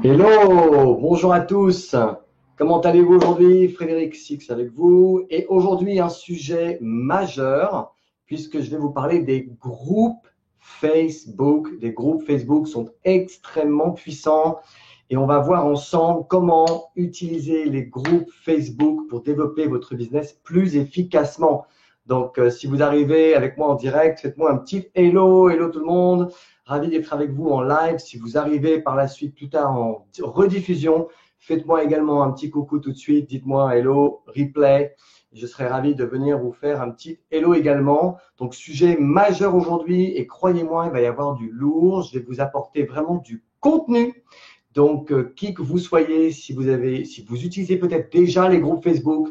Hello, bonjour à tous. Comment allez-vous aujourd'hui? Frédéric Six avec vous. Et aujourd'hui, un sujet majeur, puisque je vais vous parler des groupes Facebook. Les groupes Facebook sont extrêmement puissants et on va voir ensemble comment utiliser les groupes Facebook pour développer votre business plus efficacement. Donc, si vous arrivez avec moi en direct, faites-moi un petit hello, hello tout le monde. Ravi d'être avec vous en live. Si vous arrivez par la suite plus tard en rediffusion, faites-moi également un petit coucou tout de suite. Dites-moi hello, replay. Je serai ravi de venir vous faire un petit hello également. Donc, sujet majeur aujourd'hui et croyez-moi, il va y avoir du lourd. Je vais vous apporter vraiment du contenu. Donc, qui que vous soyez, si vous utilisez peut-être déjà les groupes Facebook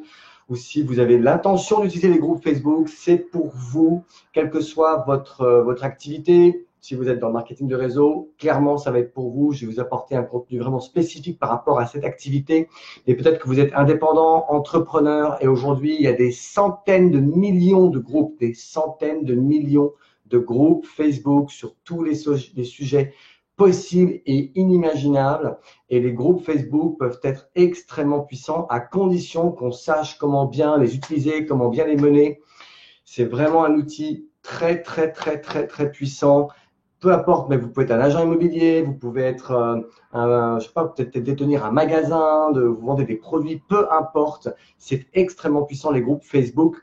ou si vous avez l'intention d'utiliser les groupes Facebook, c'est pour vous, quelle que soit votre activité. Si vous êtes dans le marketing de réseau, clairement, ça va être pour vous. Je vais vous apporter un contenu vraiment spécifique par rapport à cette activité. Et peut-être que vous êtes indépendant, entrepreneur. Et aujourd'hui, il y a des centaines de millions de groupes, des centaines de millions de groupes Facebook sur tous les sujets possibles et inimaginables. Et les groupes Facebook peuvent être extrêmement puissants à condition qu'on sache comment bien les utiliser, comment bien les mener. C'est vraiment un outil très, très, très, très, très puissant. Peu importe, mais vous pouvez être un agent immobilier, vous pouvez être, je sais pas, peut-être détenir un magasin, vous vendez des produits, peu importe. C'est extrêmement puissant, les groupes Facebook.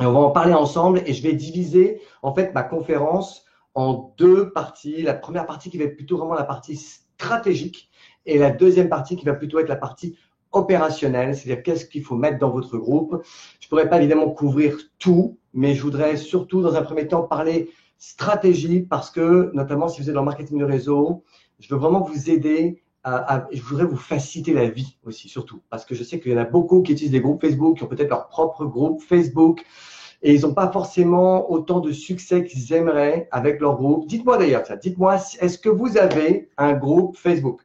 Et on va en parler ensemble et je vais diviser en fait ma conférence en deux parties. La première partie qui va être plutôt vraiment la partie stratégique et la deuxième partie qui va plutôt être la partie opérationnelle, c'est-à-dire qu'est-ce qu'il faut mettre dans votre groupe. Je ne pourrais pas évidemment couvrir tout, mais je voudrais surtout dans un premier temps parler stratégie parce que, notamment si vous êtes dans le marketing de réseau, je veux vraiment vous aider je voudrais vous faciliter la vie aussi, surtout, parce que je sais qu'il y en a beaucoup qui utilisent des groupes Facebook, qui ont peut-être leur propre groupe Facebook et ils n'ont pas forcément autant de succès qu'ils aimeraient avec leur groupe. Dites-moi d'ailleurs ça, dites-moi, est-ce que vous avez un groupe Facebook?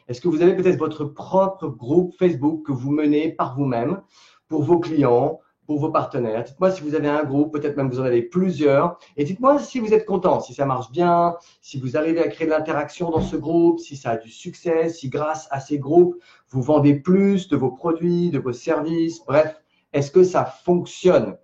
Est-ce que vous avez peut-être votre propre groupe Facebook que vous menez par vous-même pour vos clients, pour vos partenaires? Dites-moi si vous avez un groupe, peut-être même vous en avez plusieurs. Et dites-moi si vous êtes content, si ça marche bien, si vous arrivez à créer de l'interaction dans ce groupe, si ça a du succès, si grâce à ces groupes, vous vendez plus de vos produits, de vos services. Bref, est-ce que ça fonctionne?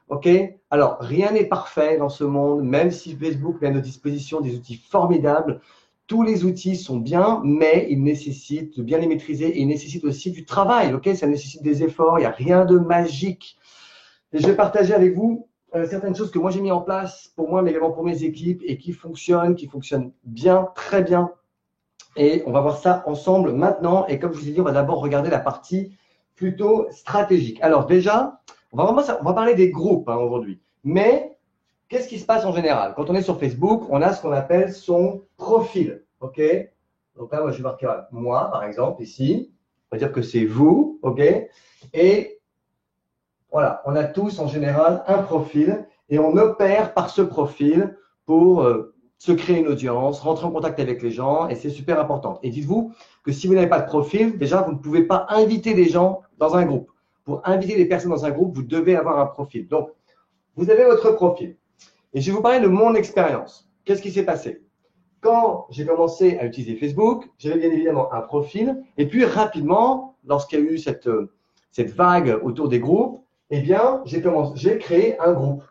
OK? Alors, rien n'est parfait dans ce monde, même si Facebook met à notre disposition des outils formidables. Tous les outils sont bien, mais ils nécessitent de bien les maîtriser et ils nécessitent aussi du travail. Ok, ça nécessite des efforts, il n'y a rien de magique. Et je vais partager avec vous certaines choses que moi j'ai mis en place pour moi, mais également pour mes équipes et qui fonctionnent bien, très bien. Et on va voir ça ensemble maintenant. Et comme je vous ai dit, on va d'abord regarder la partie plutôt stratégique. Alors déjà, on va parler des groupes aujourd'hui. Mais qu'est-ce qui se passe en général? Quand on est sur Facebook, on a ce qu'on appelle son profil. OK? Donc là, moi, je vais marquer moi, par exemple, ici. On va dire que c'est vous. OK? Et voilà, on a tous en général un profil et on opère par ce profil pour se créer une audience, rentrer en contact avec les gens et c'est super important. Et dites-vous que si vous n'avez pas de profil, déjà, vous ne pouvez pas inviter les gens dans un groupe. Pour inviter les personnes dans un groupe, vous devez avoir un profil. Donc, vous avez votre profil. Et je vais vous parler de mon expérience. Qu'est-ce qui s'est passé? Quand j'ai commencé à utiliser Facebook, j'avais bien évidemment un profil. Et puis rapidement, lorsqu'il y a eu cette vague autour des groupes, eh bien, j'ai créé un groupe.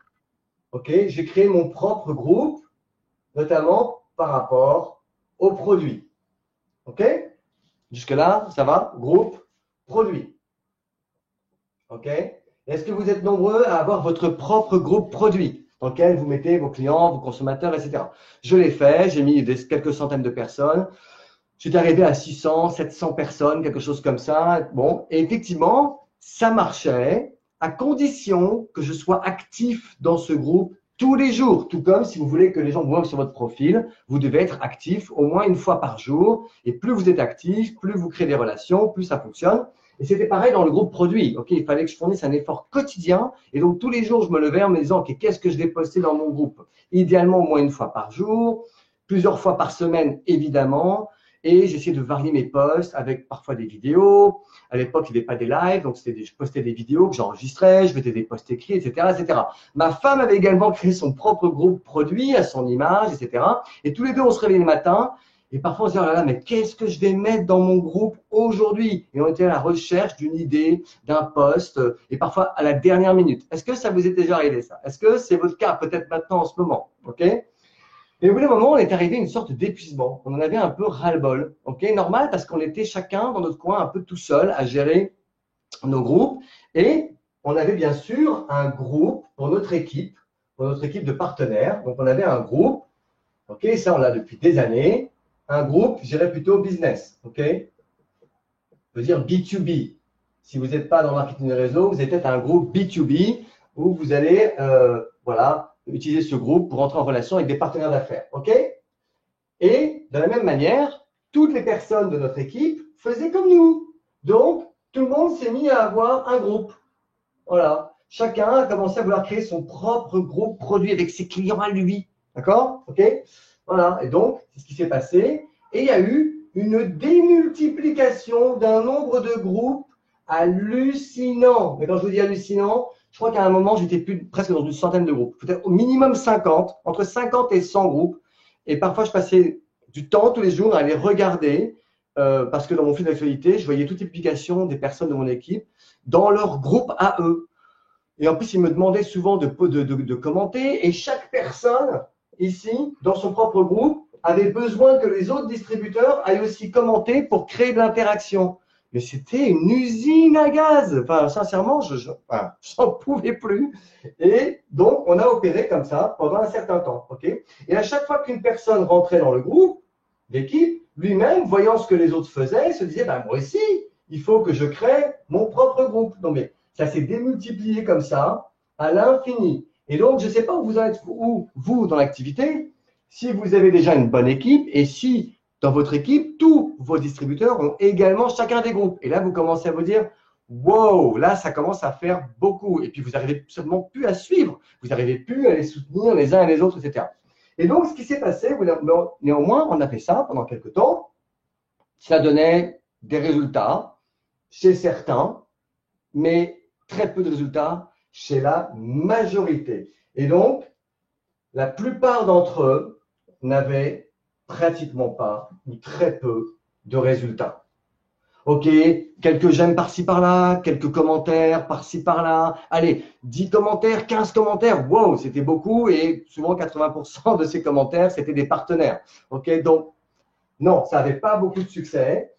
OK? J'ai créé mon propre groupe, notamment par rapport aux produits. OK? Jusque-là, ça va? Groupe, produit. OK? Est-ce que vous êtes nombreux à avoir votre propre groupe produit dans lequel vous mettez vos clients, vos consommateurs, etc. Je l'ai fait, j'ai mis quelques centaines de personnes. J'étais arrivé à 600, 700 personnes, quelque chose comme ça. Bon, et effectivement, ça marchait à condition que je sois actif dans ce groupe tous les jours. Tout comme si vous voulez que les gens vous voient sur votre profil, vous devez être actif au moins une fois par jour. Et plus vous êtes actif, plus vous créez des relations, plus ça fonctionne. Et c'était pareil dans le groupe produit. Ok, il fallait que je fournisse un effort quotidien. Et donc, tous les jours, je me levais en me disant, ok, qu'est-ce que je vais poster dans mon groupe? Idéalement, au moins une fois par jour, plusieurs fois par semaine, évidemment. et j'essayais de varier mes posts avec parfois des vidéos. À l'époque, il n'y avait pas des lives, donc je postais des vidéos que j'enregistrais, je mettais des posts écrits, etc., etc. Ma femme avait également créé son propre groupe produit à son image, etc. Et tous les deux, on se réveillait le matin. Et parfois, on se dit, oh là là, mais qu'est-ce que je vais mettre dans mon groupe aujourd'hui? Et on était à la recherche d'une idée, d'un post, et parfois à la dernière minute. Est-ce que ça vous est déjà arrivé, ça? Est-ce que c'est votre cas, peut-être maintenant, en ce moment? OK? Et au bout d'un moment, on est arrivé à une sorte d'épuisement. On en avait un peu ras-le-bol. OK? Normal, parce qu'on était chacun dans notre coin, un peu tout seul, à gérer nos groupes. Et on avait bien sûr un groupe pour notre équipe de partenaires. Donc, on avait un groupe. OK? Ça, on l'a depuis des années. Un groupe, je dirais plutôt business, ok? On peut dire B2B. Si vous n'êtes pas dans le marketing de réseau, vous êtes peut-être un groupe B2B où vous allez voilà, utiliser ce groupe pour entrer en relation avec des partenaires d'affaires, ok? Et de la même manière, toutes les personnes de notre équipe faisaient comme nous. Donc, tout le monde s'est mis à avoir un groupe. Voilà. Chacun a commencé à vouloir créer son propre groupe produit avec ses clients à lui. D'accord? Ok? Voilà. Et donc, c'est ce qui s'est passé. Et il y a eu une démultiplication d'un nombre de groupes hallucinant. Mais quand je vous dis hallucinant, je crois qu'à un moment, j'étais presque dans une centaine de groupes. Peut-être au minimum 50, entre 50 et 100 groupes. Et parfois, je passais du temps tous les jours à les regarder parce que dans mon fil d'actualité, je voyais toutes les publications des personnes de mon équipe dans leur groupe à eux. Et en plus, ils me demandaient souvent de commenter. Et chaque personne ici, dans son propre groupe, avait besoin que les autres distributeurs aillent aussi commenter pour créer de l'interaction. Mais c'était une usine à gaz. Enfin, sincèrement, j'en pouvais plus. Et donc, on a opéré comme ça pendant un certain temps. Okay? Et à chaque fois qu'une personne rentrait dans le groupe d'équipe, lui-même, voyant ce que les autres faisaient, se disait, moi aussi, il faut que je crée mon propre groupe. Non, mais ça s'est démultiplié comme ça à l'infini. Et donc, je ne sais pas où vous en êtes, vous, dans l'activité, si vous avez déjà une bonne équipe et si, dans votre équipe, tous vos distributeurs ont également chacun des groupes. Et là, vous commencez à vous dire, wow, là, ça commence à faire beaucoup. Et puis, vous n'arrivez seulement plus à suivre. Vous n'arrivez plus à les soutenir les uns et les autres, etc. Et donc, ce qui s'est passé, néanmoins, on a fait ça pendant quelques temps. Ça donnait des résultats chez certains, mais très peu de résultats chez la majorité. Et donc, la plupart d'entre eux n'avaient pratiquement pas ou très peu de résultats. Ok, quelques j'aime par-ci par-là, quelques commentaires par-ci par-là. Allez, 10 commentaires, 15 commentaires, wow, c'était beaucoup et souvent 80% de ces commentaires, c'était des partenaires. Ok, donc non, ça n'avait pas beaucoup de succès.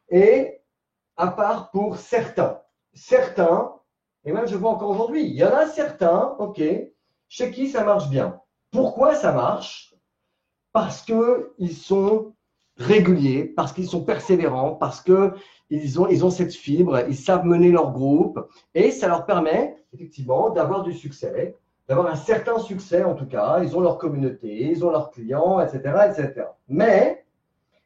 Et à part pour certains, et même je vois encore aujourd'hui, il y en a certains, ok, chez qui ça marche bien. Pourquoi ça marche? Parce qu'ils sont réguliers, parce qu'ils sont persévérants, parce qu'ils ont cette fibre, ils savent mener leur groupe et ça leur permet effectivement d'avoir du succès, d'avoir un certain succès en tout cas. Ils ont leur communauté, ils ont leurs clients, etc., etc. Mais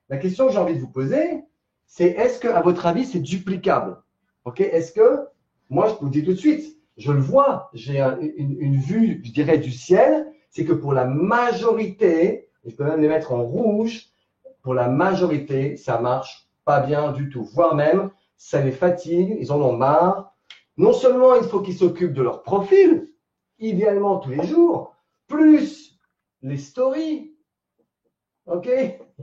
la question que j'ai envie de vous poser, c'est est-ce que, à votre avis, c'est duplicable? Ok? Est-ce que, moi, je vous le dis tout de suite, je le vois, j'ai une vue, je dirais, du ciel, c'est que pour la majorité, et je peux même les mettre en rouge, pour la majorité, ça marche pas bien du tout. Voire même, ça les fatigue, ils en ont marre. Non seulement il faut qu'ils s'occupent de leur profil, idéalement tous les jours, plus les stories. Ok?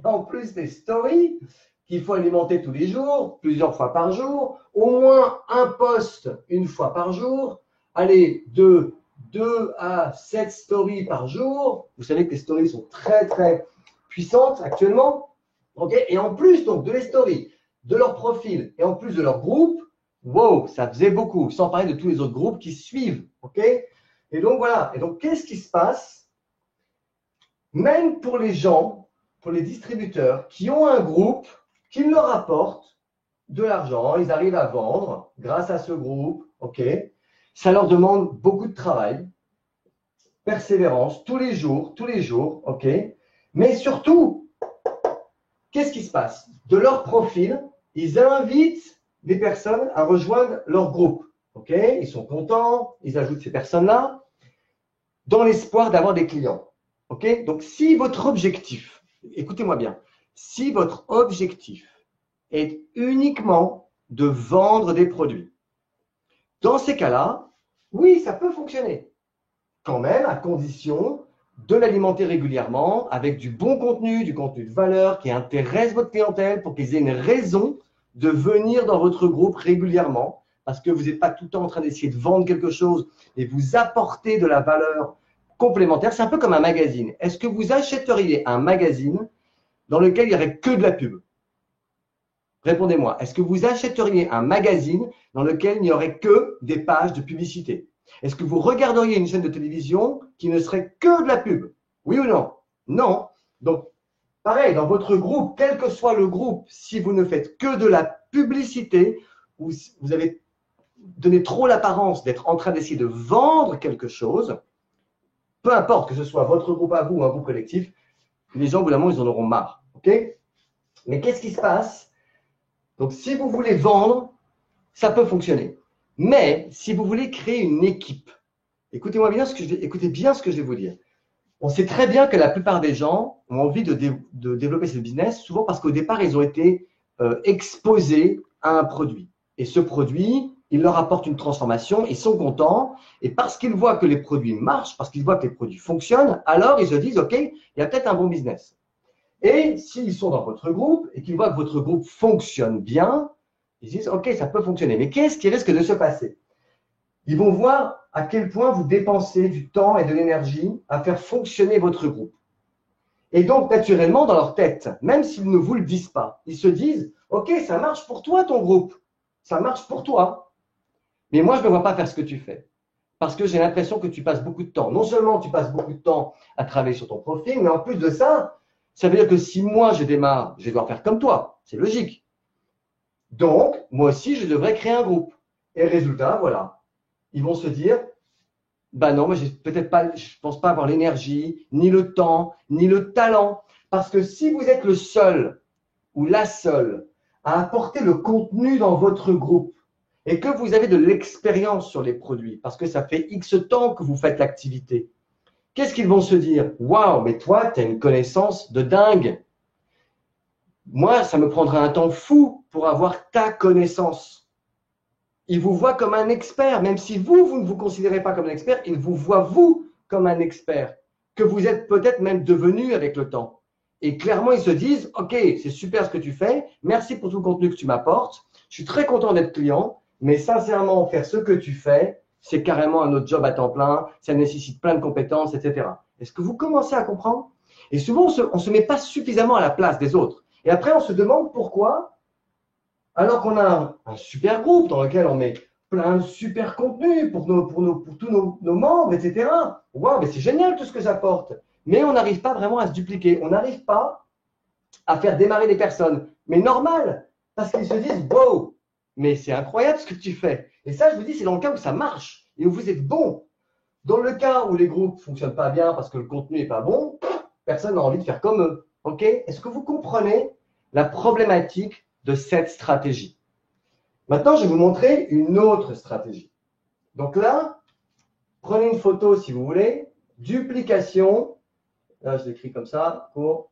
En plus des stories qu'il faut alimenter tous les jours, plusieurs fois par jour, au moins un post une fois par jour. Allez, de 2 à 7 stories par jour. Vous savez que les stories sont très, très puissantes actuellement. Okay? Et en plus donc de les stories, de leur profil et en plus de leur groupe, wow, ça faisait beaucoup, sans parler de tous les autres groupes qui suivent. Okay? Et donc voilà. Et donc, qu'est-ce qui se passe? Même pour les gens, pour les distributeurs qui ont un groupe qui leur apporte de l'argent, ils arrivent à vendre grâce à ce groupe, ok? Ça leur demande beaucoup de travail, persévérance, tous les jours, ok? Mais surtout, qu'est-ce qui se passe? De leur profil, ils invitent des personnes à rejoindre leur groupe, ok? Ils sont contents, ils ajoutent ces personnes-là dans l'espoir d'avoir des clients, ok? Donc, si votre objectif, écoutez-moi bien, Si votre objectif est uniquement de vendre des produits, dans ces cas-là, oui, ça peut fonctionner. Quand même, à condition de l'alimenter régulièrement avec du bon contenu, du contenu de valeur qui intéresse votre clientèle pour qu'ils aient une raison de venir dans votre groupe régulièrement parce que vous n'êtes pas tout le temps en train d'essayer de vendre quelque chose et vous apporter de la valeur complémentaire. C'est un peu comme un magazine. Est-ce que vous achèteriez un magazine dans lequel il n'y aurait que de la pub? Répondez-moi. Est-ce que vous achèteriez un magazine dans lequel il n'y aurait que des pages de publicité? Est-ce que vous regarderiez une chaîne de télévision qui ne serait que de la pub? Oui ou non? Non. Donc, pareil, dans votre groupe, quel que soit le groupe, si vous ne faites que de la publicité, ou si vous avez donné trop l'apparence d'être en train d'essayer de vendre quelque chose, peu importe que ce soit votre groupe à vous ou un groupe collectif, les gens, au bout d'un moment, ils en auront marre. Ok? Mais qu'est-ce qui se passe? Donc, si vous voulez vendre, ça peut fonctionner. Mais si vous voulez créer une équipe, écoutez bien ce que je vais vous dire. On sait très bien que la plupart des gens ont envie de développer ce business, souvent parce qu'au départ, ils ont été exposés à un produit. Et ce produit, il leur apporte une transformation, ils sont contents. Et parce qu'ils voient que les produits marchent, parce qu'ils voient que les produits fonctionnent, alors ils se disent, OK, il y a peut-être un bon business. Et s'ils sont dans votre groupe et qu'ils voient que votre groupe fonctionne bien, ils disent, OK, ça peut fonctionner. Mais qu'est-ce qui risque de se passer? Ils vont voir à quel point vous dépensez du temps et de l'énergie à faire fonctionner votre groupe. Et donc, naturellement, dans leur tête, même s'ils ne vous le disent pas, ils se disent, OK, ça marche pour toi, ton groupe. Ça marche pour toi. Mais moi, je ne vois pas faire ce que tu fais. Parce que j'ai l'impression que tu passes beaucoup de temps. Non seulement tu passes beaucoup de temps à travailler sur ton profil, mais en plus de ça, ça veut dire que si moi, je démarre, je vais devoir faire comme toi. C'est logique. Donc, moi aussi, je devrais créer un groupe. Et résultat, voilà. Ils vont se dire, bah non, moi, je pense pas avoir l'énergie, ni le temps, ni le talent. Parce que si vous êtes le seul ou la seule à apporter le contenu dans votre groupe et que vous avez de l'expérience sur les produits, parce que ça fait X temps que vous faites l'activité, qu'est-ce qu'ils vont se dire? Waouh, mais toi, tu as une connaissance de dingue. Moi, ça me prendra un temps fou pour avoir ta connaissance. Ils vous voient comme un expert, même si vous ne vous considérez pas comme un expert, ils vous voient vous comme un expert, que vous êtes peut-être même devenu avec le temps. Et clairement, ils se disent, OK, c'est super ce que tu fais, merci pour tout le contenu que tu m'apportes, je suis très content d'être client, mais sincèrement, faire ce que tu fais, c'est carrément un autre job à temps plein, ça nécessite plein de compétences, etc. Est-ce que vous commencez à comprendre? Et souvent, on ne se met pas suffisamment à la place des autres. Et après, on se demande pourquoi, alors qu'on a un super groupe dans lequel on met plein de super contenus pour tous nos membres, etc. Waouh, mais c'est génial tout ce que j'apporte. Mais on n'arrive pas vraiment à se dupliquer. On n'arrive pas à faire démarrer les personnes. Mais normal, parce qu'ils se disent, wow, mais c'est incroyable ce que tu fais. Et ça, je vous dis, c'est dans le cas où ça marche et où vous êtes bon. Dans le cas où les groupes ne fonctionnent pas bien parce que le contenu n'est pas bon, personne n'a envie de faire comme eux. Ok? Est-ce que vous comprenez la problématique de cette stratégie? Maintenant, je vais vous montrer une autre stratégie. Donc là, prenez une photo si vous voulez. Duplication. Là, je l'écris comme ça. Pour...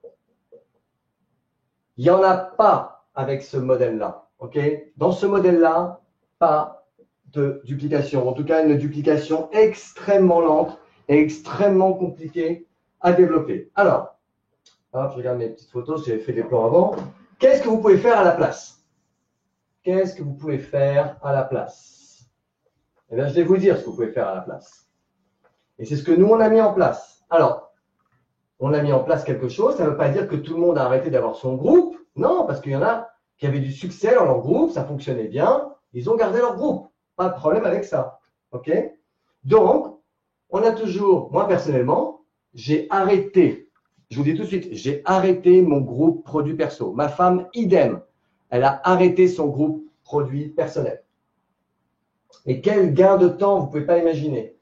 Il n'y en a pas avec ce modèle-là. Ok? Dans ce modèle-là, pas de duplication. En tout cas, une duplication extrêmement lente et extrêmement compliquée à développer. Alors, hop, je regarde mes petites photos, j'avais fait des plans avant. Qu'est-ce que vous pouvez faire à la place? Qu'est-ce que vous pouvez faire à la place? Eh bien, je vais vous dire ce que vous pouvez faire à la place. Et c'est ce que nous, on a mis en place. Alors, on a mis en place quelque chose, ça ne veut pas dire que tout le monde a arrêté d'avoir son groupe. Non, parce qu'il y en a qui avaient du succès dans leur groupe, ça fonctionnait bien, ils ont gardé leur groupe. Pas de problème avec ça. OK? Donc, on a toujours, moi personnellement, j'ai arrêté, je vous dis tout de suite, j'ai arrêté mon groupe produit perso. Ma femme, idem. Elle a arrêté son groupe produit personnel. Et quel gain de temps, vous ne pouvez pas imaginer.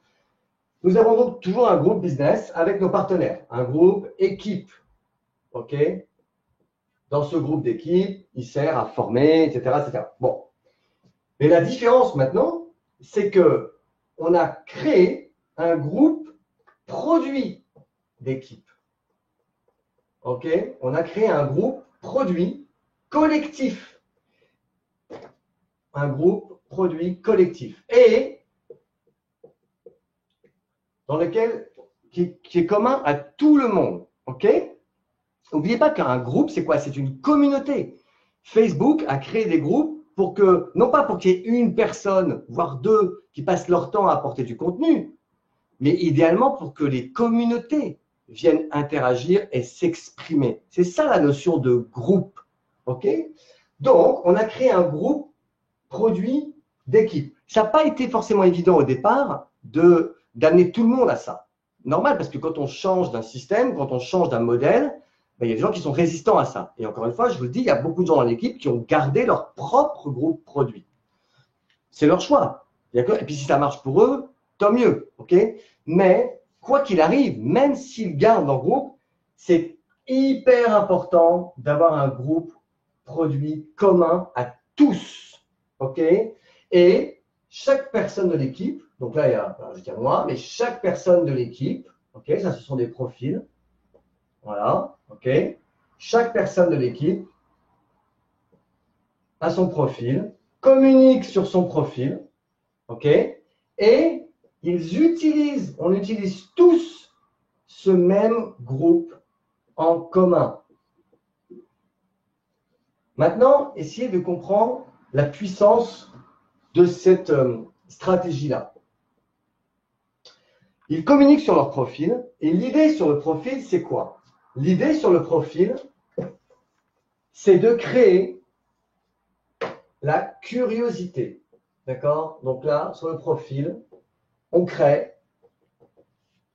Nous avons donc toujours un groupe business avec nos partenaires, un groupe équipe. OK? Dans ce groupe d'équipe, il sert à former, etc., etc. Bon. Mais la différence maintenant, c'est que on a créé un groupe produit d'équipe. OK? On a créé un groupe produit collectif. Un groupe produit collectif. Et dans lequel, qui est commun à tout le monde. OK? N'oubliez pas qu'un groupe, c'est quoi? C'est une communauté. Facebook a créé des groupes pour que, non pas pour qu'il y ait une personne, voire deux, qui passent leur temps à apporter du contenu, mais idéalement pour que les communautés viennent interagir et s'exprimer. C'est ça la notion de groupe. OK? Donc, on a créé un groupe produit d'équipe. Ça n'a pas été forcément évident au départ d'amener tout le monde à ça. Normal, parce que quand on change d'un système, quand on change d'un modèle, ben, il y a des gens qui sont résistants à ça. Et encore une fois, je vous le dis, il y a beaucoup de gens dans l'équipe qui ont gardé leur propre groupe produit. C'est leur choix. Et puis si ça marche pour eux, tant mieux. Okay? Mais quoi qu'il arrive, même s'ils gardent leur groupe, c'est hyper important d'avoir un groupe produit commun à tous. Okay? Et chaque personne de l'équipe, donc là, il y a, je veux dire moi, mais chaque personne de l'équipe, ok, ça ce sont des profils, voilà, ok, chaque personne de l'équipe a son profil, communique sur son profil, ok, et on utilise tous ce même groupe en commun. Maintenant, essayez de comprendre la puissance de cette stratégie-là. Ils communiquent sur leur profil et l'idée sur le profil, c'est quoi? L'idée sur le profil, c'est de créer la curiosité. D'accord? Donc là, sur le profil, on crée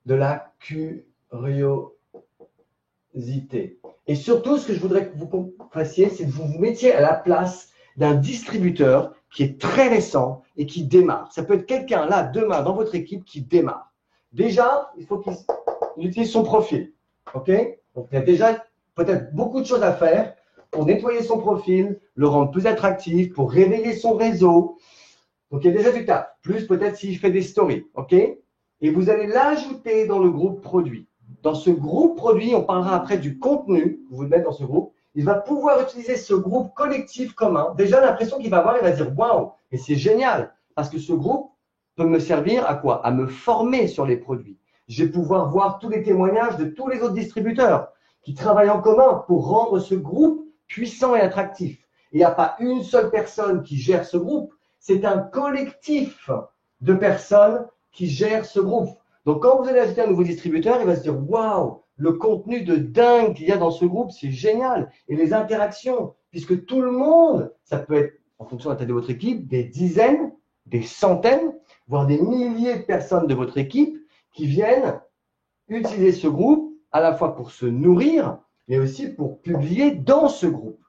de la curiosité. Et surtout, ce que je voudrais que vous fassiez, c'est que vous vous mettiez à la place d'un distributeur qui est très récent et qui démarre. Ça peut être quelqu'un là, demain, dans votre équipe, qui démarre. Déjà, il faut qu'il utilise son profil. OK? Donc, il y a déjà peut-être beaucoup de choses à faire pour nettoyer son profil, le rendre plus attractif, pour réveiller son réseau. Donc, il y a déjà du taf. Plus peut-être s'il fait des stories. OK? Et vous allez l'ajouter dans le groupe produit. Dans ce groupe produit, on parlera après du contenu. Vous le mettez dans ce groupe. Il va pouvoir utiliser ce groupe collectif commun. Déjà, l'impression qu'il va avoir, il va dire « Waouh, mais c'est génial !» Parce que ce groupe peut me servir à quoi? À me former sur les produits. Je vais pouvoir voir tous les témoignages de tous les autres distributeurs qui travaillent en commun pour rendre ce groupe puissant et attractif. Il n'y a pas une seule personne qui gère ce groupe, c'est un collectif de personnes qui gèrent ce groupe. Donc, quand vous allez ajouter un nouveau distributeur, il va se dire « Waouh, le contenu de dingue qu'il y a dans ce groupe, c'est génial !» Et les interactions, puisque tout le monde, ça peut être, en fonction de la taille de votre équipe, des dizaines, des centaines, voire des milliers de personnes de votre équipe qui viennent utiliser ce groupe à la fois pour se nourrir, mais aussi pour publier dans ce groupe.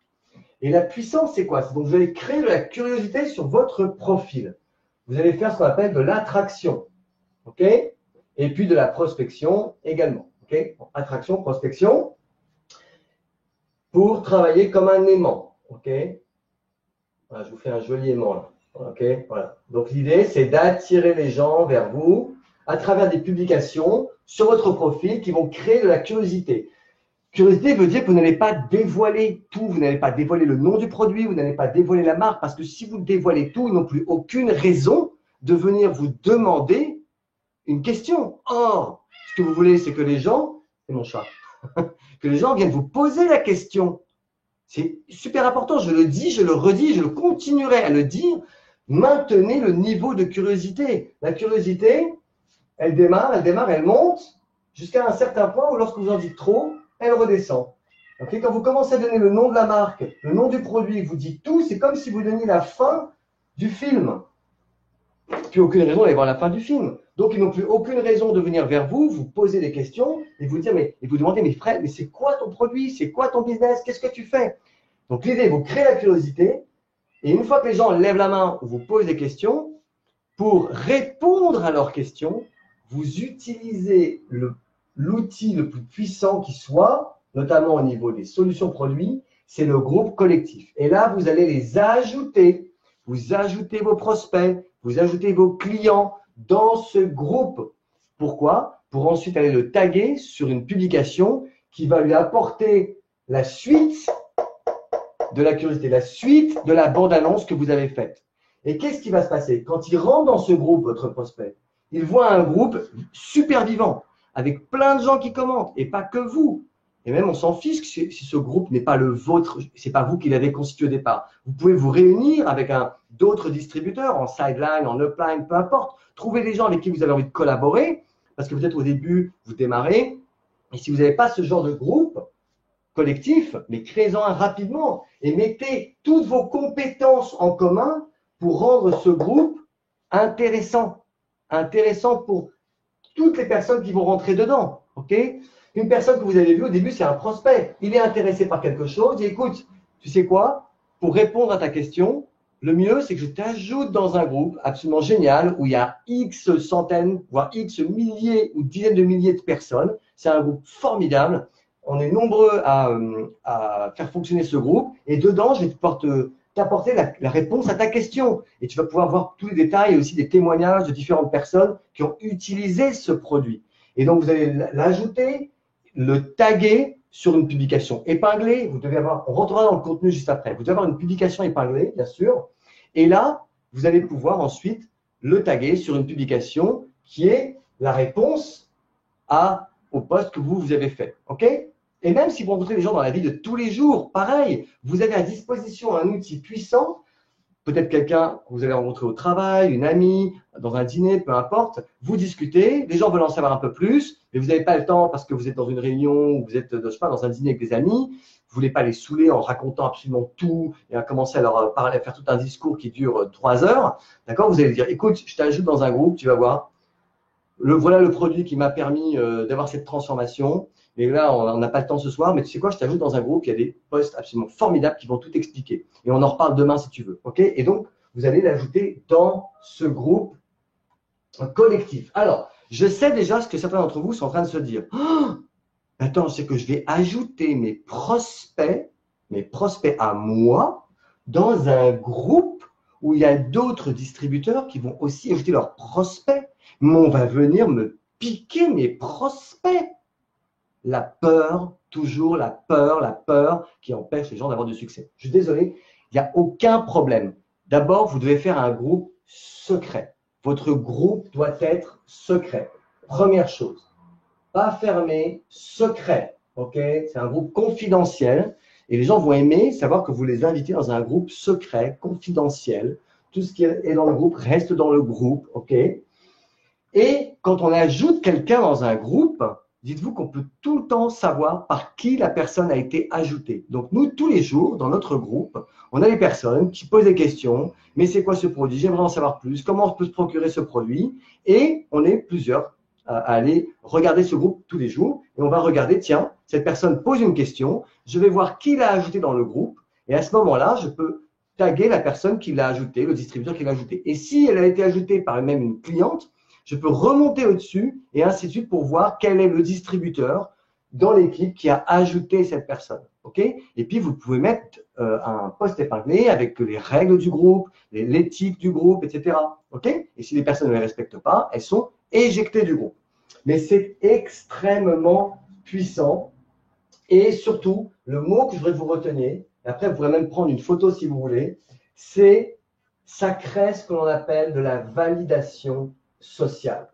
Et la puissance, c'est quoi? Donc, vous allez créer de la curiosité sur votre profil. Vous allez faire ce qu'on appelle de l'attraction. OK? Et puis de la prospection également. OK? Attraction, prospection, pour travailler comme un aimant. OK? Voilà, je vous fais un joli aimant là. OK? Voilà. Donc, l'idée, c'est d'attirer les gens vers vous à travers des publications sur votre profil qui vont créer de la curiosité. Curiosité veut dire que vous n'allez pas dévoiler tout, vous n'allez pas dévoiler le nom du produit, vous n'allez pas dévoiler la marque, parce que si vous dévoilez tout, ils n'ont plus aucune raison de venir vous demander une question. Or, ce que vous voulez, c'est que les gens, c'est mon chat, que les gens viennent vous poser la question. C'est super important, je le dis, je le redis, je le continuerai à le dire. Maintenez le niveau de curiosité. La curiosité, elle démarre, elle monte jusqu'à un certain point où lorsque vous en dites trop, elle redescend. Okay? Quand vous commencez à donner le nom de la marque, le nom du produit, vous dites tout, c'est comme si vous donniez la fin du film. Plus aucune raison d'aller voir la fin du film. Donc, ils n'ont plus aucune raison de venir vers vous, vous poser des questions et vous dire, et vous demander, mais frère, mais c'est quoi ton produit? C'est quoi ton business? Qu'est-ce que tu fais? Donc, l'idée, vous créez la curiosité et une fois que les gens lèvent la main ou vous posent des questions, pour répondre à leurs questions, vous utilisez l'outil le plus puissant qui soit, notamment au niveau des solutions produits, c'est le groupe collectif. Et là, vous allez les ajouter. Vous ajoutez vos prospects, vous ajoutez vos clients dans ce groupe. Pourquoi? Pour ensuite aller le taguer sur une publication qui va lui apporter la suite de la curiosité, la suite de la bande-annonce que vous avez faite. Et qu'est-ce qui va se passer? Quand il rentre dans ce groupe, votre prospect, il voit un groupe super vivant, avec plein de gens qui commentent, et pas que vous. Et même, on s'en fiche si ce groupe n'est pas le vôtre, c'est pas vous qui l'avez constitué au départ. Vous pouvez vous réunir avec d'autres distributeurs, en sideline, en upline, peu importe. Trouvez des gens avec qui vous avez envie de collaborer, parce que peut-être au début, vous démarrez. Et si vous n'avez pas ce genre de groupe collectif, mais créez-en un rapidement et mettez toutes vos compétences en commun pour rendre ce groupe intéressant. Intéressant pour toutes les personnes qui vont rentrer dedans. Ok? Une personne que vous avez vue au début, c'est un prospect. Il est intéressé par quelque chose. Il dit, écoute, tu sais quoi? Pour répondre à ta question, le mieux, c'est que je t'ajoute dans un groupe absolument génial où il y a X centaines, voire X milliers ou dizaines de milliers de personnes. C'est un groupe formidable. On est nombreux à faire fonctionner ce groupe. Et dedans, je vais pouvoir t'apporter la réponse à ta question. Et tu vas pouvoir voir tous les détails et aussi des témoignages de différentes personnes qui ont utilisé ce produit. Et donc, vous allez l'ajouter, le taguer sur une publication épinglée. Vous devez avoir, on rentrera dans le contenu juste après. Vous devez avoir une publication épinglée, bien sûr. Et là, vous allez pouvoir ensuite le taguer sur une publication qui est la réponse au post que vous avez fait. OK? Et même si vous rencontrez les gens dans la vie de tous les jours, pareil, vous avez à disposition un outil puissant, peut-être quelqu'un que vous allez rencontrer au travail, une amie, dans un dîner, peu importe, vous discutez, les gens veulent en savoir un peu plus, mais vous n'avez pas le temps parce que vous êtes dans une réunion ou vous êtes, je sais pas, dans un dîner avec des amis, vous voulez pas les saouler en racontant absolument tout et à commencer à leur parler, à faire tout un discours qui dure 3 heures, d'accord? Vous allez dire, écoute, je t'ajoute dans un groupe, tu vas voir, voilà le produit qui m'a permis d'avoir cette transformation. Mais là, on n'a pas le temps ce soir, mais tu sais quoi, je t'ajoute dans un groupe, il y a des posts absolument formidables qui vont tout expliquer. Et on en reparle demain si tu veux. OK? Et donc, vous allez l'ajouter dans ce groupe collectif. Alors, je sais déjà ce que certains d'entre vous sont en train de se dire. Oh, attends, c'est que je vais ajouter mes prospects à moi, dans un groupe où il y a d'autres distributeurs qui vont aussi ajouter leurs prospects. Mais on va venir me piquer mes prospects. La peur, toujours la peur qui empêche les gens d'avoir du succès. Je suis désolé, il n'y a aucun problème. D'abord, vous devez faire un groupe secret. Votre groupe doit être secret. Première chose, pas fermé, secret. Ok? C'est un groupe confidentiel et les gens vont aimer savoir que vous les invitez dans un groupe secret, confidentiel. Tout ce qui est dans le groupe reste dans le groupe. Ok? Et quand on ajoute quelqu'un dans un groupe, dites-vous qu'on peut tout le temps savoir par qui la personne a été ajoutée. Donc, nous, tous les jours, dans notre groupe, on a des personnes qui posent des questions. Mais c'est quoi ce produit? J'aimerais en savoir plus. Comment on peut se procurer ce produit? Et on est plusieurs à aller regarder ce groupe tous les jours. Et on va regarder, tiens, cette personne pose une question. Je vais voir qui l'a ajouté dans le groupe. Et à ce moment-là, je peux taguer la personne qui l'a ajouté, le distributeur qui l'a ajouté. Et si elle a été ajoutée par même une cliente, je peux remonter au-dessus et ainsi de suite pour voir quel est le distributeur dans l'équipe qui a ajouté cette personne. Okay? Et puis, vous pouvez mettre un post épinglé avec les règles du groupe, l'éthique du groupe, etc. Okay? Et si les personnes ne les respectent pas, elles sont éjectées du groupe. Mais c'est extrêmement puissant. Et surtout, le mot que je voudrais que vous reteniez, et après vous pourrez même prendre une photo si vous voulez, c'est ça crée ce que l'on appelle de la validation sociale.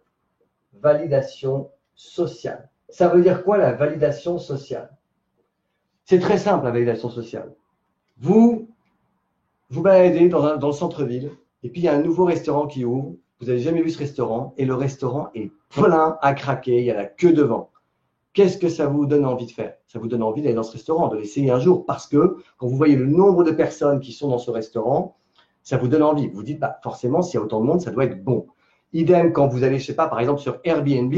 Validation sociale. Ça veut dire quoi la validation sociale? C'est très simple la validation sociale. Vous baladez dans le centre-ville et puis il y a un nouveau restaurant qui ouvre. Vous n'avez jamais vu ce restaurant et le restaurant est plein à craquer. Il y a la queue devant. Qu'est-ce que ça vous donne envie de faire? Ça vous donne envie d'aller dans ce restaurant, de l'essayer un jour parce que quand vous voyez le nombre de personnes qui sont dans ce restaurant, ça vous donne envie. Vous dites, bah, forcément, s'il y a autant de monde, ça doit être bon. Idem, quand vous allez, je sais pas, par exemple sur Airbnb,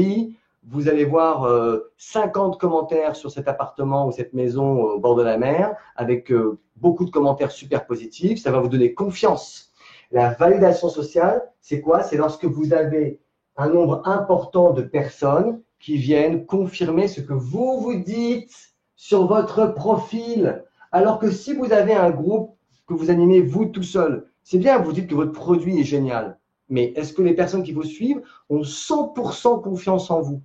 vous allez voir 50 commentaires sur cet appartement ou cette maison au bord de la mer avec beaucoup de commentaires super positifs. Ça va vous donner confiance. La validation sociale, c'est quoi? C'est lorsque vous avez un nombre important de personnes qui viennent confirmer ce que vous vous dites sur votre profil. Alors que si vous avez un groupe que vous animez vous tout seul, c'est bien, vous dites que votre produit est génial. Mais est-ce que les personnes qui vous suivent ont 100% confiance en vous?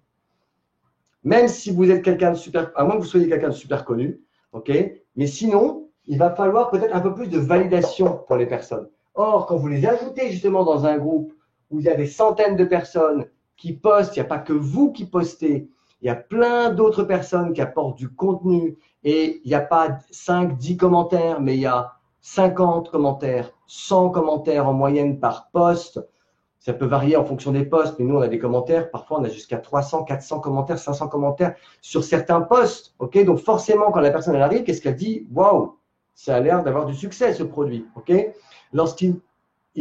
Même si vous êtes quelqu'un de super, à moins que vous soyez quelqu'un de super connu, ok? Mais sinon, il va falloir peut-être un peu plus de validation pour les personnes. Or, quand vous les ajoutez justement dans un groupe où il y a des centaines de personnes qui postent, il n'y a pas que vous qui postez, il y a plein d'autres personnes qui apportent du contenu et il n'y a pas 5, 10 commentaires, mais il y a 50 commentaires, 100 commentaires en moyenne par post. Ça peut varier en fonction des posts, mais nous, on a des commentaires. Parfois, on a jusqu'à 300, 400 commentaires, 500 commentaires sur certains posts. Okay, donc, forcément, quand la personne elle arrive, qu'est-ce qu'elle dit? Waouh, ça a l'air d'avoir du succès, ce produit. Okay, lorsqu'ils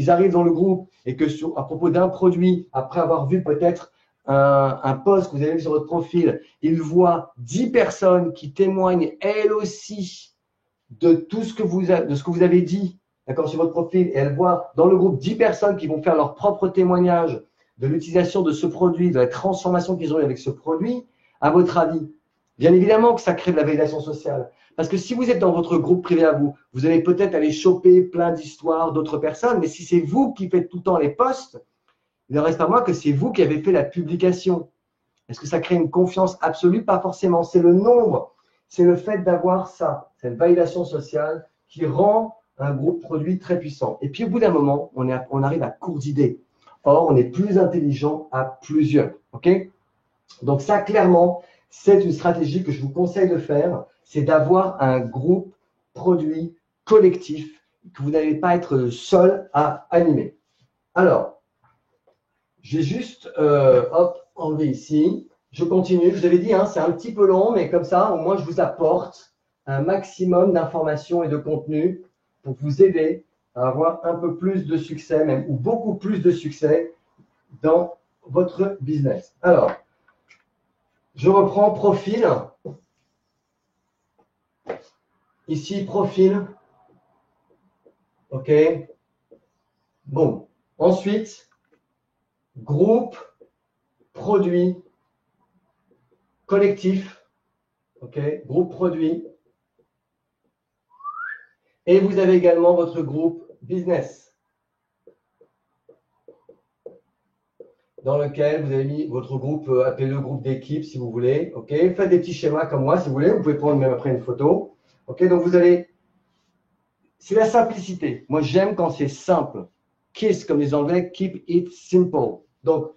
arrivent dans le groupe et que à propos d'un produit, après avoir vu peut-être un post que vous avez vu sur votre profil, ils voient 10 personnes qui témoignent elles aussi de tout ce que vous avez dit, d'accord, sur votre profil, et elles voient dans le groupe 10 personnes qui vont faire leur propre témoignage de l'utilisation de ce produit, de la transformation qu'ils ont eu avec ce produit, à votre avis, bien évidemment que ça crée de la validation sociale. Parce que si vous êtes dans votre groupe privé à vous, vous allez peut-être aller choper plein d'histoires d'autres personnes, mais si c'est vous qui faites tout le temps les posts, il ne reste pas moins que c'est vous qui avez fait la publication. Est-ce que ça crée une confiance absolue? Pas forcément. C'est le nombre, c'est le fait d'avoir ça, cette validation sociale qui rend un groupe produit très puissant. Et puis au bout d'un moment, on arrive à court d'idées. Or, on est plus intelligent à plusieurs. Okay, donc ça, clairement, c'est une stratégie que je vous conseille de faire, c'est d'avoir un groupe produit collectif que vous n'allez pas être seul à animer. Alors, j'ai juste enlevé ici. Je continue. Je vous avais dit, hein, c'est un petit peu long, mais comme ça, au moins, je vous apporte un maximum d'informations et de contenu pour vous aider à avoir un peu plus de succès, même, ou beaucoup plus de succès dans votre business. Alors, je reprends profil. Ici, profil. OK. Bon. Ensuite, groupe, produit, collectif. OK. Groupe, produit. Et vous avez également votre groupe business, dans lequel vous avez mis votre groupe, appelez-le groupe d'équipe si vous voulez. OK. Faites des petits schémas comme moi si vous voulez. Vous pouvez prendre même après une photo. OK. Donc, vous allez… C'est la simplicité. Moi, j'aime quand c'est simple. KISS, comme les Anglais, keep it simple. Donc,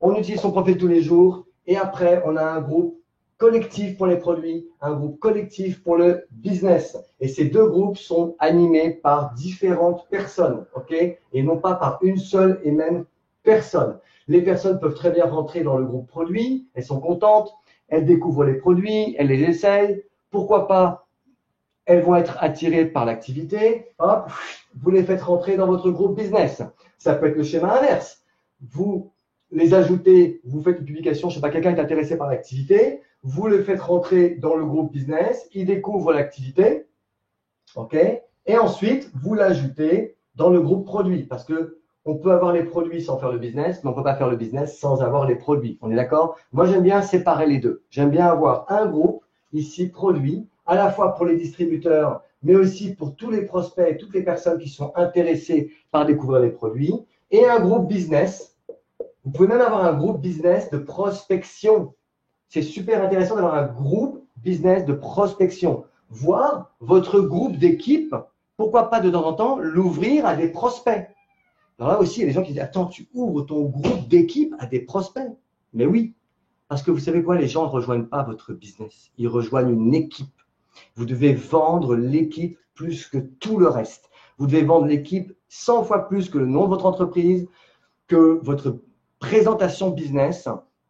on utilise son profil tous les jours. Et après, on a un groupe collectif pour les produits, un groupe collectif pour le business. Et ces deux groupes sont animés par différentes personnes, OK, et non pas par une seule et même personne. Les personnes peuvent très bien rentrer dans le groupe produit, elles sont contentes, elles découvrent les produits, elles les essayent. Pourquoi pas, elles vont être attirées par l'activité. Hop, vous les faites rentrer dans votre groupe business. Ça peut être le schéma inverse. Vous les ajoutez, vous faites une publication, je ne sais pas, quelqu'un est intéressé par l'activité, vous le faites rentrer dans le groupe business, il découvre l'activité, OK, et ensuite, vous l'ajoutez dans le groupe produit, parce que on peut avoir les produits sans faire le business, mais on ne peut pas faire le business sans avoir les produits. On est d'accord? Moi, j'aime bien séparer les deux. J'aime bien avoir un groupe, ici, produit, à la fois pour les distributeurs, mais aussi pour tous les prospects, toutes les personnes qui sont intéressées par découvrir les produits, et un groupe business. Vous pouvez même avoir un groupe business de prospection. C'est super intéressant d'avoir un groupe business de prospection. Voir votre groupe d'équipe, pourquoi pas de temps en temps l'ouvrir à des prospects. Alors là aussi, il y a des gens qui disent « Attends, tu ouvres ton groupe d'équipe à des prospects ?» Mais oui, parce que vous savez quoi, les gens ne rejoignent pas votre business. Ils rejoignent une équipe. Vous devez vendre l'équipe plus que tout le reste. Vous devez vendre l'équipe 100 fois plus que le nom de votre entreprise, que votre présentation business,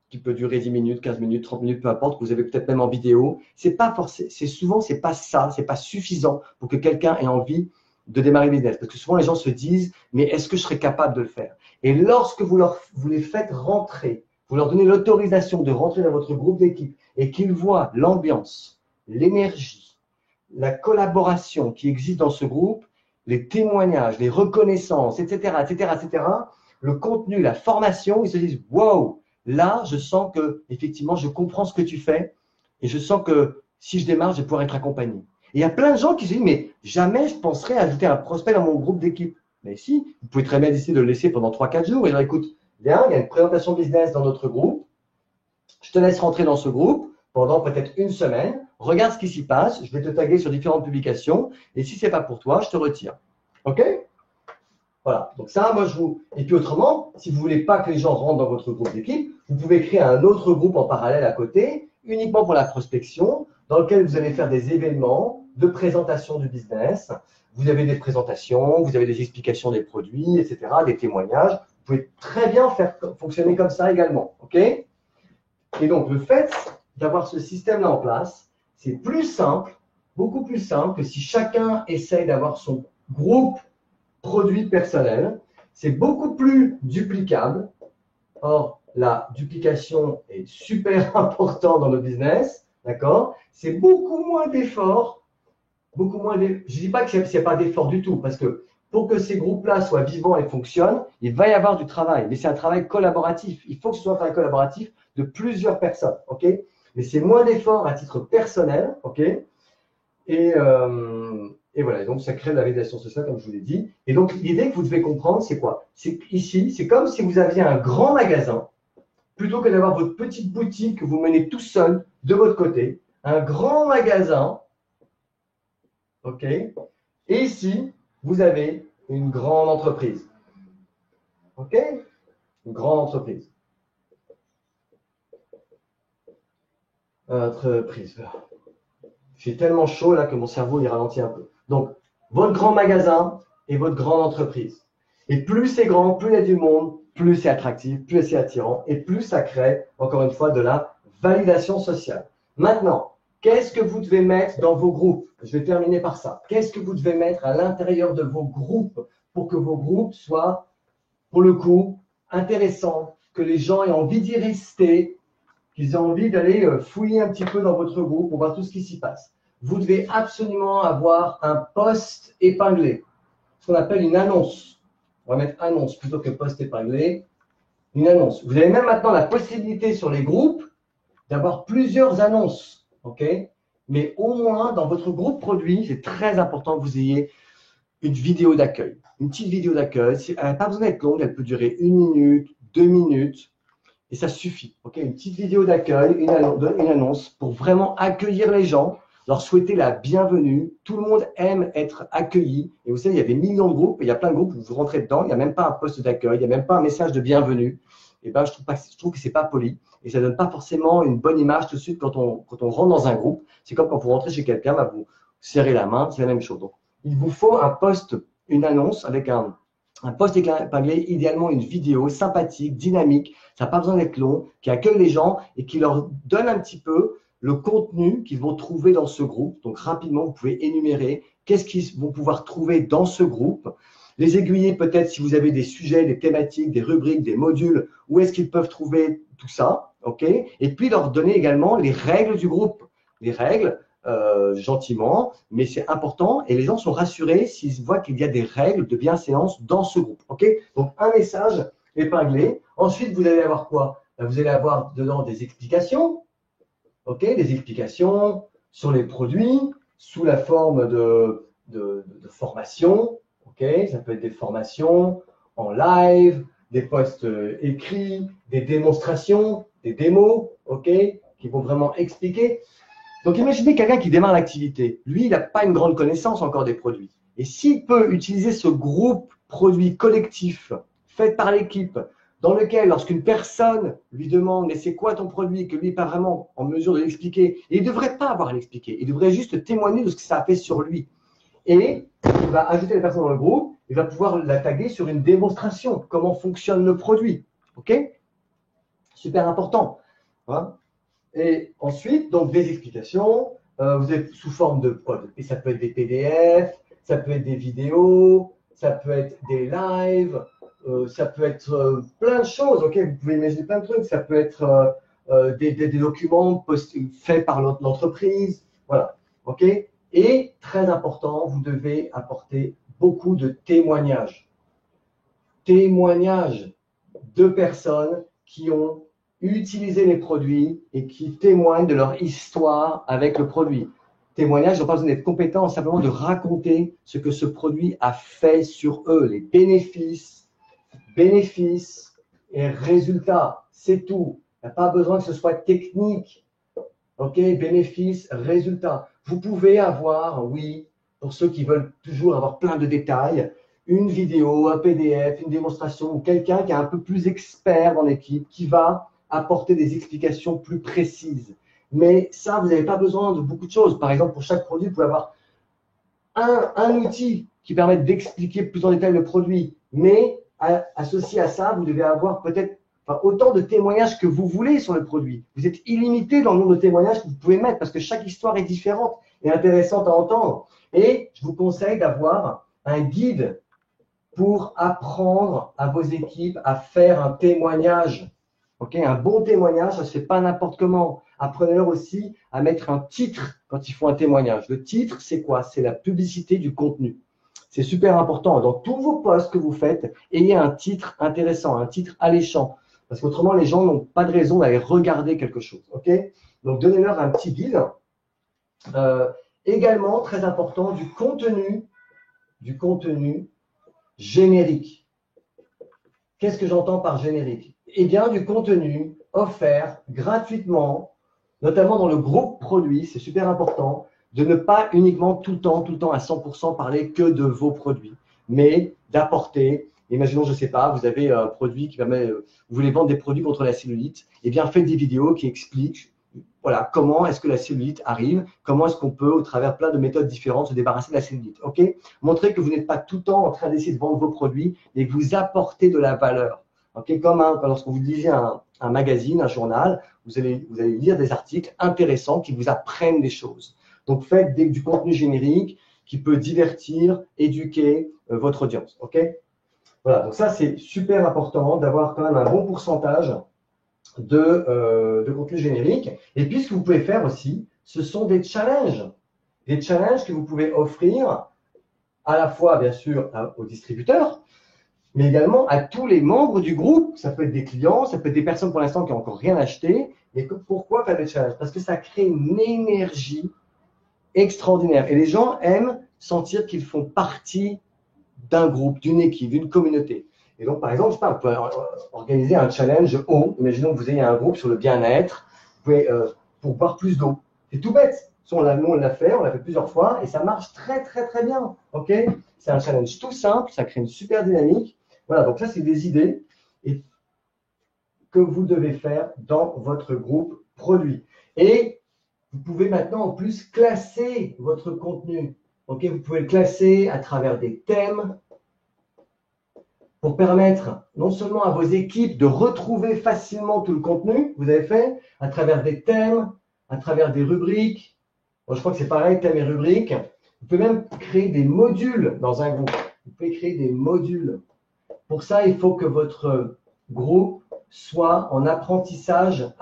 qui peut durer 10 minutes, 15 minutes, 30 minutes, peu importe, que vous avez peut-être même en vidéo. C'est pas forcément, c'est pas ça, c'est pas suffisant pour que quelqu'un ait envie de démarrer le business. Parce que souvent, les gens se disent, mais est-ce que je serais capable de le faire? Et lorsque vous les faites rentrer, vous leur donnez l'autorisation de rentrer dans votre groupe d'équipe et qu'ils voient l'ambiance, l'énergie, la collaboration qui existe dans ce groupe, les témoignages, les reconnaissances, etc., etc., etc., le contenu, la formation, ils se disent « Wow, là, je sens que effectivement, je comprends ce que tu fais et je sens que si je démarre, je vais pouvoir être accompagné. » Et il y a plein de gens qui se disent « Mais jamais je penserais ajouter un prospect dans mon groupe d'équipe. » Mais si, vous pouvez très bien décider de le laisser pendant 3-4 jours et dire « Écoute, viens, il y a une présentation business dans notre groupe. Je te laisse rentrer dans ce groupe pendant peut-être une semaine. regarde ce qui s'y passe, je vais te taguer sur différentes publications, et si ce n'est pas pour toi, je te retire. OK? Voilà, donc ça, moi, je vous… Et puis autrement, si vous ne voulez pas que les gens rentrent dans votre groupe d'équipe, vous pouvez créer un autre groupe en parallèle à côté, uniquement pour la prospection, dans lequel vous allez faire des événements de présentation du business. Vous avez des présentations, vous avez des explications des produits, etc., des témoignages. Vous pouvez très bien faire fonctionner comme ça également. OK? Et donc, le fait d'avoir ce système-là en place, c'est plus simple, beaucoup plus simple que si chacun essaye d'avoir son groupe produit personnel. C'est beaucoup plus duplicable. Or, la duplication est super importante dans le business. D'accord? C'est beaucoup moins d'efforts. Je ne dis pas que ce n'est pas d'effort du tout, parce que pour que ces groupes-là soient vivants et fonctionnent, il va y avoir du travail. Mais c'est un travail collaboratif. Il faut que ce soit un travail collaboratif de plusieurs personnes. OK? Mais c'est moins d'efforts à titre personnel. OK? Et voilà, donc ça crée de la validation sociale, comme je vous l'ai dit. Et donc, l'idée que vous devez comprendre, c'est quoi? C'est ici, c'est comme si vous aviez un grand magasin, plutôt que d'avoir votre petite boutique que vous menez tout seul de votre côté. Un grand magasin, OK? Et ici, vous avez une grande entreprise. OK? Une grande entreprise. Entreprise. J'ai tellement chaud là que mon cerveau il ralentit un peu. Donc, votre grand magasin et votre grande entreprise. Et plus c'est grand, plus il y a du monde, plus c'est attractif, plus c'est attirant et plus ça crée, encore une fois, de la validation sociale. Maintenant, qu'est-ce que vous devez mettre dans vos groupes? Je vais terminer par ça. Qu'est-ce que vous devez mettre à l'intérieur de vos groupes pour que vos groupes soient, pour le coup, intéressants, que les gens aient envie d'y rester, qu'ils aient envie d'aller fouiller un petit peu dans votre groupe pour voir tout ce qui s'y passe. Vous devez absolument avoir un post épinglé, ce qu'on appelle une annonce. On va mettre annonce plutôt que post épinglé. Une annonce. Vous avez même maintenant la possibilité sur les groupes d'avoir plusieurs annonces. OK? Mais au moins, dans votre groupe produit, c'est très important que vous ayez une vidéo d'accueil. Une petite vidéo d'accueil. Elle n'a pas besoin d'être longue, elle peut durer 1 minute, 2 minutes. Et ça suffit. Okay, une petite vidéo d'accueil, une annonce pour vraiment accueillir les gens, leur souhaiter la bienvenue. Tout le monde aime être accueilli. Et vous savez, il y a des millions de groupes, et il y a plein de groupes où vous rentrez dedans, il n'y a même pas un poste d'accueil, il n'y a même pas un message de bienvenue. Et ben, je trouve que ce n'est pas poli. Et ça ne donne pas forcément une bonne image tout de suite quand on rentre dans un groupe. C'est comme quand vous rentrez chez quelqu'un, bah, vous serrez la main, c'est la même chose. Donc, il vous faut un poste, une annonce avec un post épinglé, idéalement une vidéo sympathique, dynamique, ça n'a pas besoin d'être long, qui accueille les gens et qui leur donne un petit peu le contenu qu'ils vont trouver dans ce groupe. Donc rapidement, vous pouvez énumérer qu'est-ce qu'ils vont pouvoir trouver dans ce groupe. Les aiguiller peut-être si vous avez des sujets, des thématiques, des rubriques, des modules, où est-ce qu'ils peuvent trouver tout ça. OK? Et puis leur donner également les règles du groupe. Les règles, gentiment, mais c'est important et les gens sont rassurés s'ils voient qu'il y a des règles de bienséance dans ce groupe. OK? Donc, un message épinglé. Ensuite, vous allez avoir quoi? Vous allez avoir dedans des explications. OK? Des explications sur les produits sous la forme de formation. OK? Ça peut être des formations en live, des posts écrits, des démonstrations, des démos, OK? Qui vont vraiment expliquer. Donc, imaginez quelqu'un qui démarre l'activité. Lui, il n'a pas une grande connaissance encore des produits. Et s'il peut utiliser ce groupe produit collectif fait par l'équipe, dans lequel, lorsqu'une personne lui demande « mais c'est quoi ton produit ?» que lui n'est pas vraiment en mesure de l'expliquer, et il ne devrait pas avoir à l'expliquer, il devrait juste témoigner de ce que ça a fait sur lui. Et il va ajouter la personne dans le groupe, il va pouvoir la taguer sur une démonstration, comment fonctionne le produit. OK? Super important. Hein? Et ensuite, donc des explications, vous êtes sous forme de quoi? Et ça peut être des PDF, ça peut être des vidéos, ça peut être des lives, ça peut être plein de choses. Ok, vous pouvez imaginer plein de trucs. Ça peut être des documents faits par l'entreprise. Voilà. Ok. Et très important, vous devez apporter beaucoup de témoignages. Témoignages de personnes qui ont utilisé les produits et qui témoignent de leur histoire avec le produit. Témoignages, ils n'ont pas besoin d'être compétents, simplement de raconter ce que ce produit a fait sur eux, les bénéfices et résultats, c'est tout. Il n'y a pas besoin que ce soit technique. Ok, bénéfices, résultats. Vous pouvez avoir, oui, pour ceux qui veulent toujours avoir plein de détails, une vidéo, un PDF, une démonstration ou quelqu'un qui est un peu plus expert dans l'équipe qui va apporter des explications plus précises. Mais ça, vous n'avez pas besoin de beaucoup de choses. Par exemple, pour chaque produit, vous pouvez avoir un outil qui permet d'expliquer plus en détail le produit. Mais associé à ça, vous devez avoir peut-être autant de témoignages que vous voulez sur le produit. Vous êtes illimité dans le nombre de témoignages que vous pouvez mettre parce que chaque histoire est différente et intéressante à entendre. Et je vous conseille d'avoir un guide pour apprendre à vos équipes à faire un témoignage. Okay, un bon témoignage, ça ne se fait pas n'importe comment. Apprenez-leur aussi à mettre un titre quand ils font un témoignage. Le titre, c'est quoi? C'est la publicité du contenu. C'est super important. Dans tous vos posts que vous faites, ayez un titre intéressant, un titre alléchant. Parce qu'autrement, les gens n'ont pas de raison d'aller regarder quelque chose. Okay, donc, donnez-leur un petit guide. Également, très important, du contenu générique. Qu'est-ce que j'entends par générique? Eh bien, du contenu offert gratuitement, notamment dans le groupe produit, c'est super important, de ne pas uniquement tout le temps à 100% parler que de vos produits, mais d'apporter, imaginons, je ne sais pas, vous avez un produit qui permet, vous voulez vendre des produits contre la cellulite, eh bien, faites des vidéos qui expliquent voilà, comment est-ce que la cellulite arrive, comment est-ce qu'on peut, au travers plein de méthodes différentes, se débarrasser de la cellulite. Ok, montrez que vous n'êtes pas tout le temps en train d'essayer de vendre vos produits, mais que vous apportez de la valeur. Okay, comme lorsque vous lisez un magazine, un journal, vous allez lire des articles intéressants qui vous apprennent des choses. Donc, faites du contenu générique qui peut divertir, éduquer votre audience. Ok, voilà, donc ça, c'est super important d'avoir quand même un bon pourcentage de contenu générique. Et puis, ce que vous pouvez faire aussi, ce sont des challenges. Des challenges que vous pouvez offrir à la fois, bien sûr, aux distributeurs, mais également à tous les membres du groupe. Ça peut être des clients, ça peut être des personnes pour l'instant qui n'ont encore rien acheté. Mais pourquoi faire des challenges? Parce que ça crée une énergie extraordinaire. Et les gens aiment sentir qu'ils font partie d'un groupe, d'une équipe, d'une communauté. Et donc, par exemple, je sais pas, vous pouvez organiser un challenge eau. Imaginons que vous ayez un groupe sur le bien-être, vous pouvez, pour boire plus d'eau. C'est tout bête. Nous, on l'a fait plusieurs fois et ça marche très, très, très bien. Ok, c'est un challenge tout simple, ça crée une super dynamique. Voilà, donc ça, c'est des idées que vous devez faire dans votre groupe produit. Et vous pouvez maintenant en plus classer votre contenu. Ok, vous pouvez le classer à travers des thèmes pour permettre non seulement à vos équipes de retrouver facilement tout le contenu que vous avez fait, à travers des thèmes, à travers des rubriques. Bon, je crois que c'est pareil, thèmes et rubriques. Vous pouvez même créer des modules dans un groupe. Vous pouvez créer des modules. Pour ça, il faut que votre groupe soit en apprentissage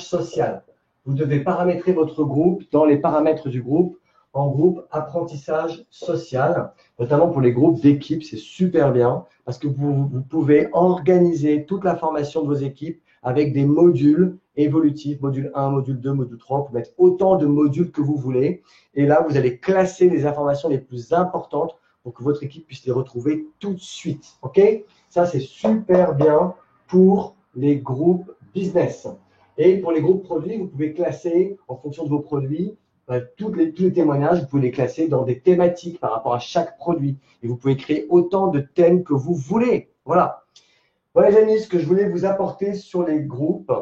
social. Vous devez paramétrer votre groupe dans les paramètres du groupe en groupe apprentissage social, notamment pour les groupes d'équipes, c'est super bien parce que vous pouvez organiser toute la formation de vos équipes avec des modules évolutifs, module 1, module 2, module 3, vous pouvez mettre autant de modules que vous voulez et là, vous allez classer les informations les plus importantes pour que votre équipe puisse les retrouver tout de suite. Ok? Ça, c'est super bien pour les groupes business. Et pour les groupes produits, vous pouvez classer en fonction de vos produits tous les témoignages, vous pouvez les classer dans des thématiques par rapport à chaque produit. Et vous pouvez créer autant de thèmes que vous voulez. Voilà. Voilà les amis, ce que je voulais vous apporter sur les groupes.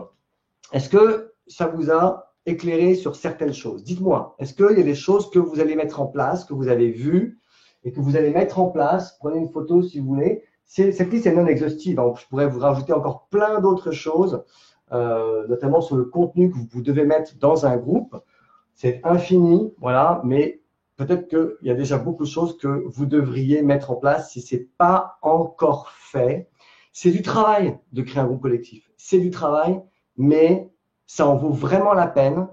Est-ce que ça vous a éclairé sur certaines choses? Dites-moi, est-ce qu'il y a des choses que vous allez mettre en place, que vous avez vues et que vous allez mettre en place? Prenez une photo si vous voulez. Cette liste est non exhaustive. Hein. Je pourrais vous rajouter encore plein d'autres choses, notamment sur le contenu que vous devez mettre dans un groupe. C'est infini, voilà, mais peut-être qu'il y a déjà beaucoup de choses que vous devriez mettre en place si ce n'est pas encore fait. C'est du travail de créer un groupe collectif. C'est du travail, mais ça en vaut vraiment la peine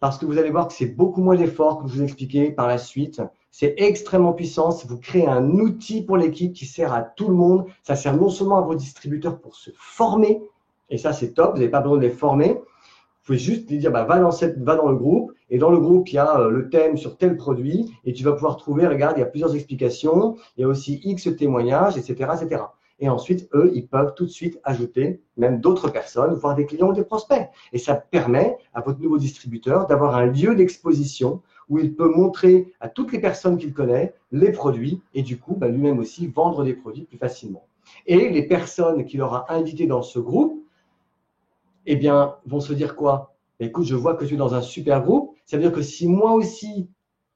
parce que vous allez voir que c'est beaucoup moins d'efforts que je vous expliquais par la suite. C'est extrêmement puissant. Vous créez un outil pour l'équipe qui sert à tout le monde. Ça sert non seulement à vos distributeurs pour se former, et ça c'est top, vous n'avez pas besoin de les former. Vous pouvez juste lui dire, va dans le groupe. Et dans le groupe, il y a le thème sur tel produit. Et tu vas pouvoir trouver, regarde, il y a plusieurs explications. Il y a aussi X témoignages, etc., etc. Et ensuite, eux, ils peuvent tout de suite ajouter même d'autres personnes, voire des clients ou des prospects. Et ça permet à votre nouveau distributeur d'avoir un lieu d'exposition où il peut montrer à toutes les personnes qu'il connaît les produits et du coup, lui-même aussi, vendre des produits plus facilement. Et les personnes qu'il aura invitées dans ce groupe, eh bien, vont se dire quoi? Écoute, je vois que tu es dans un super groupe. Ça veut dire que si moi aussi,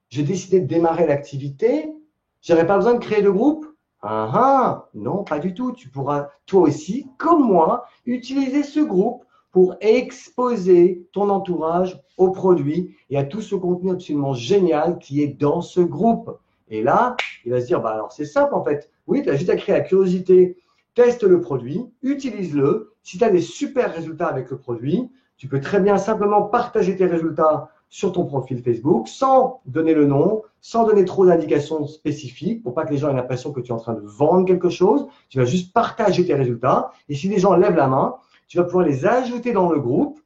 j'ai décidé de démarrer l'activité, je n'aurais pas besoin de créer de groupe? Ah ah, non, pas du tout. Tu pourras, toi aussi, comme moi, utiliser ce groupe pour exposer ton entourage aux produits et à tout ce contenu absolument génial qui est dans ce groupe. Et là, il va se dire, alors c'est simple en fait. Oui, tu as juste à créer la curiosité. Teste le produit, utilise-le. Si tu as des super résultats avec le produit, tu peux très bien simplement partager tes résultats sur ton profil Facebook sans donner le nom, sans donner trop d'indications spécifiques pour pas que les gens aient l'impression que tu es en train de vendre quelque chose. Tu vas juste partager tes résultats. Et si les gens lèvent la main, tu vas pouvoir les ajouter dans le groupe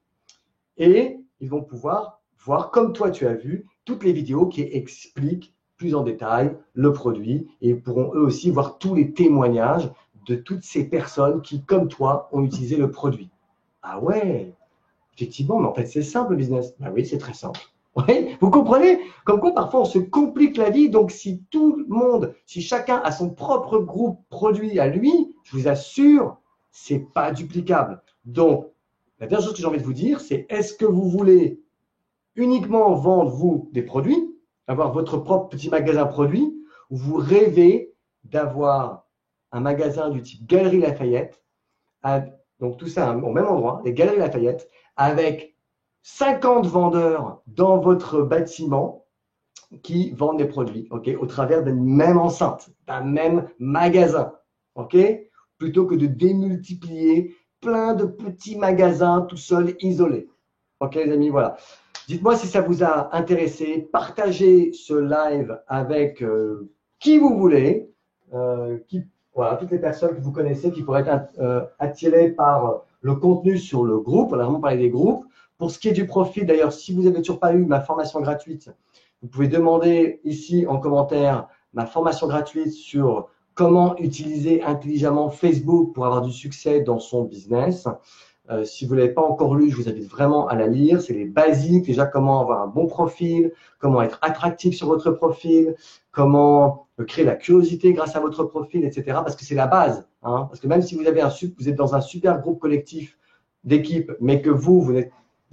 et ils vont pouvoir voir, comme toi tu as vu, toutes les vidéos qui expliquent plus en détail le produit et ils pourront eux aussi voir tous les témoignages de toutes ces personnes qui, comme toi, ont utilisé le produit. Ah ouais, effectivement, mais en fait, c'est simple le business. Ben oui, c'est très simple. Oui, vous comprenez? Comme quoi, parfois, on se complique la vie. Donc, si tout le monde, si chacun a son propre groupe produit à lui, je vous assure, c'est pas duplicable. Donc, la dernière chose que j'ai envie de vous dire, c'est est-ce que vous voulez uniquement vendre, vous, des produits, avoir votre propre petit magasin produit, ou vous rêvez d'avoir un magasin du type Galerie Lafayette, donc tout ça au même endroit, les Galeries Lafayette, avec 50 vendeurs dans votre bâtiment qui vendent des produits, au travers d'une même enceinte, d'un même magasin, plutôt que de démultiplier plein de petits magasins tout seuls, isolés. Ok, les amis, voilà. Dites-moi si ça vous a intéressé. Partagez ce live avec qui vous voulez, voilà, toutes les personnes que vous connaissez qui pourraient être attirées par le contenu sur le groupe. On a vraiment parlé des groupes. Pour ce qui est du profil, d'ailleurs, si vous n'avez toujours pas eu ma formation gratuite, vous pouvez demander ici en commentaire ma formation gratuite sur comment utiliser intelligemment Facebook pour avoir du succès dans son business. Si vous ne l'avez pas encore lu, je vous invite vraiment à la lire. C'est les basiques, déjà comment avoir un bon profil, comment être attractif sur votre profil, comment créer la curiosité grâce à votre profil, etc. Parce que c'est la base. Parce que même si vous êtes dans un super groupe collectif d'équipe, mais que vous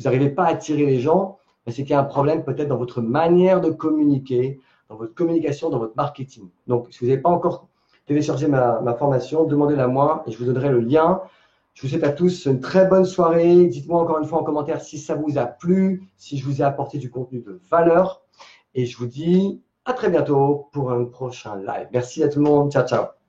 n'arrivez pas à attirer les gens, c'est qu'il y a un problème peut-être dans votre manière de communiquer, dans votre communication, dans votre marketing. Donc, si vous n'avez pas encore téléchargé ma formation, demandez-la moi et je vous donnerai le lien. Je vous souhaite à tous une très bonne soirée. Dites-moi encore une fois en commentaire si ça vous a plu, si je vous ai apporté du contenu de valeur. Et je vous dis à très bientôt pour un prochain live. Merci à tout le monde. Ciao, ciao.